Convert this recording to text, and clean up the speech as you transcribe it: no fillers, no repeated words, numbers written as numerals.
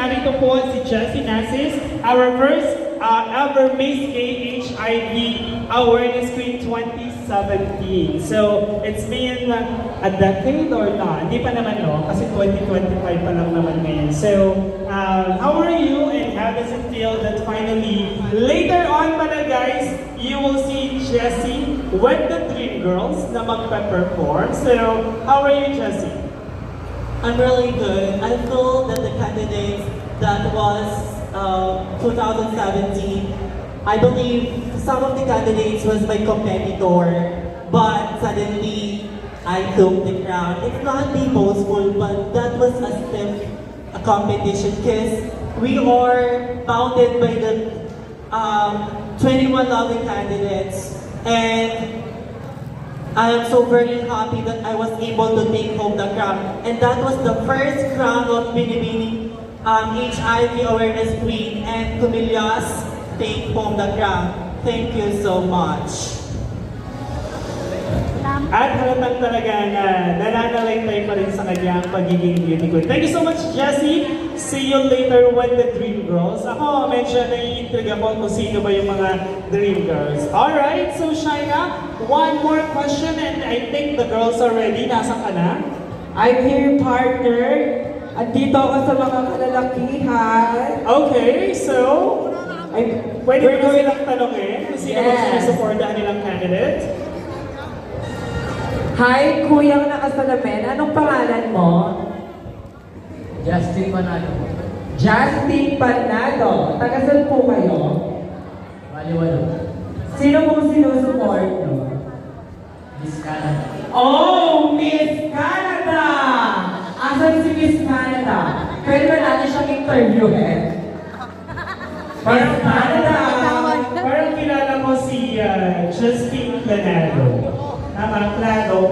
narito po si Jessie Nasis, our first ever Miss Gay HIV Awareness Queen 2017. So, it's been a decade or not? Hindi pa naman, no? Kasi 2025 pa lang naman ngayon. So, how are you and how does it feel that finally, later on pala guys, you will see Jessie with the Dream Girls na magpe-perform. So, how are you, Jessie? I'm really good. I feel that the candidates that was 2017, I believe some of the candidates was my competitor, but suddenly I took the crown. It's not be boastful, but that was a stiff competition because we are bounded by the 21 lovely candidates, and I am so very happy that I was able to take home the crown. And that was the first crown of Binibini HIV Awareness Queen, and Camillas take home the crown. Thank you so much. At halatang talaga na nananalaytay pa rin sa kanyang pagiging beauty queen. Thank you so much, Jessie. See you later with the Dream Girls. Ako, medyo naiintriga ko kung sino ba yung mga Dream Girls. Alright, so Shaina, one more question and I think the girls are ready. Nasaan ka na? I'm here, partner. Andito ako sa mga kalalakihan. Okay, so pwede ko silang tanongin kung sino ba sinusuportahan nilang candidate? Hi, Kuyang Nakasalamin. Anong pangalan mo? Justin Manalo. Justin Panado. Taga-saan po kayo? Baliwalo. Sino pong sinusuport nyo? Miss Canada. Oh, Miss Canada! Asan si Miss Canada? Pwede ba natin siyang interviewin? Miss Canada! Parang kilala ko si Justin Planado. Tama, Planado.